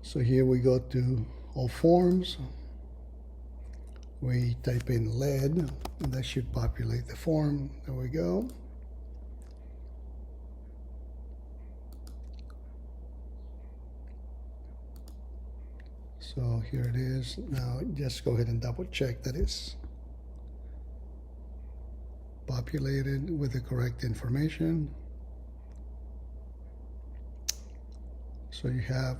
So here we go to all forms. We type in lead, and that should populate the form. There we go. So here it is. Now just go ahead and double check that it's populated with the correct information. So you have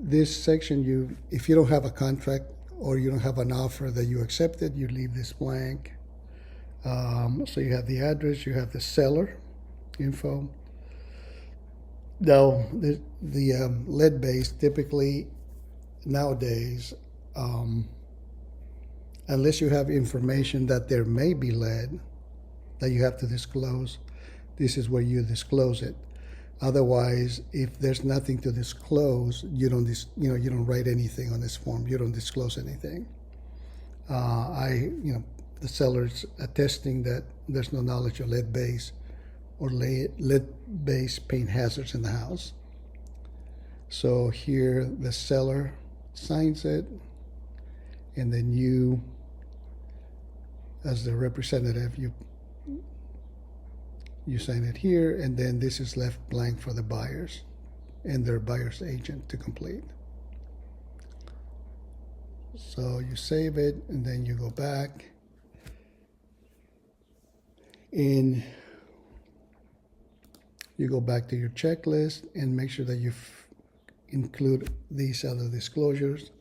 this section. If you don't have a contract or you don't have an offer that you accepted, you leave this blank. So you have the address, you have the seller info. Now the lead base typically nowadays, unless you have information that there may be lead that you have to disclose, this is where you disclose it. Otherwise, if there's nothing to disclose, you don't write anything on this form. You don't disclose anything. The seller's attesting that there's no knowledge of lead base or lead-based paint hazards in the house. So here the seller signs it, and then you, as the representative, you sign it here, and then this is left blank for the buyers and their buyer's agent to complete. So you save it, and then you go back and you go back to your checklist and make sure that you include these other disclosures.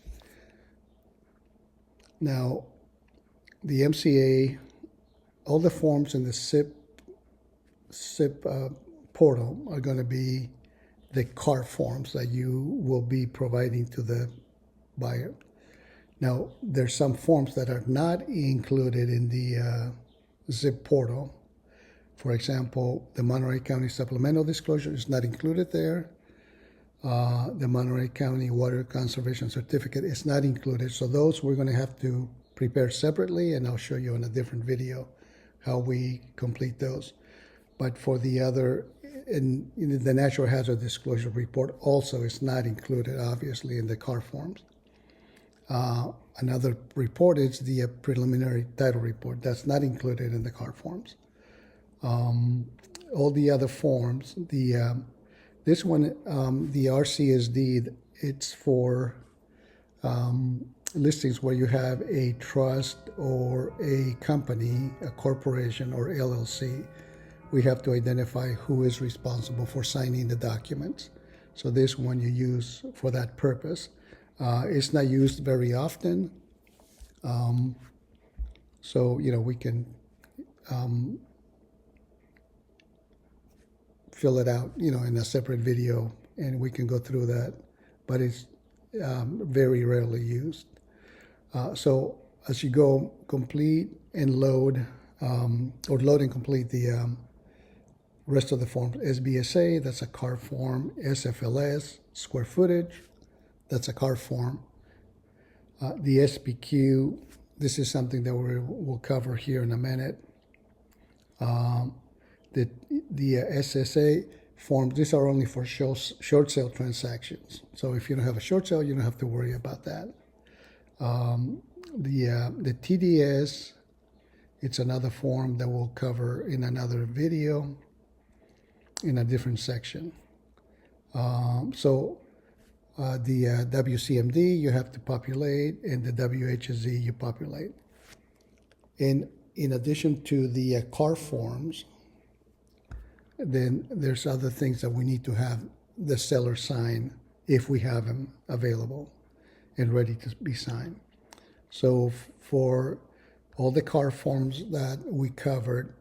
Now, the MCA, all the forms in the SIP portal are going to be the CAR forms that you will be providing to the buyer. Now, there's some forms that are not included in the ZIP portal. For example, the Monterey County Supplemental Disclosure is not included there. The Monterey County Water Conservation Certificate is not included. So those we're going to have to prepare separately, and I'll show you in a different video how we complete those. But for the other, in the Natural Hazard Disclosure Report also is not included, obviously, in the CAR forms. Another report is the Preliminary Title Report. That's not included in the CAR forms. All the other forms, this one, the RCSD, it's for listings where you have a trust or a company, a corporation or LLC. We have to identify who is responsible for signing the documents. So this one you use for that purpose. It's not used very often. So, we can fill it out, in a separate video, and we can go through that. But it's very rarely used. So as you go complete and load, or load and complete the rest of the forms, SBSA, that's a CAR form. SFLS, square footage, that's a CAR form. The SPQ, this is something that we'll cover here in a minute. The SSA forms, these are only for short sale transactions. So if you don't have a short sale, you don't have to worry about that. The TDS, it's another form that we'll cover in another video in a different section. The WCMD you have to populate, and the WHZ you populate. In addition to the CAR forms, then there's other things that we need to have the seller sign if we have them available and ready to be signed. So for all the CAR forms that we covered,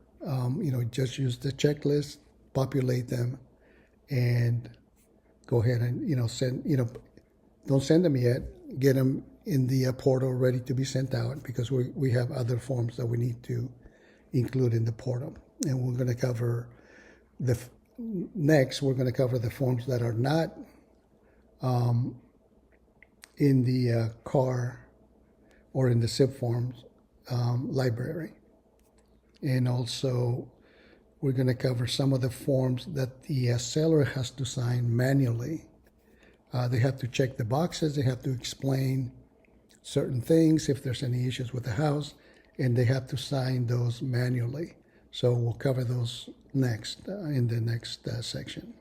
just use the checklist, populate them, and go ahead and send. Don't send them yet. Get them in the portal ready to be sent out, because we have other forms that we need to include in the portal, and we're going to cover next. We're going to cover the forms that are not in the CAR or in the SIP forms library, and also we're going to cover some of the forms that the seller has to sign manually They have to check the boxes. They have to explain certain things if there's any issues with the house, and they have to sign those manually. So we'll cover those next in the next section.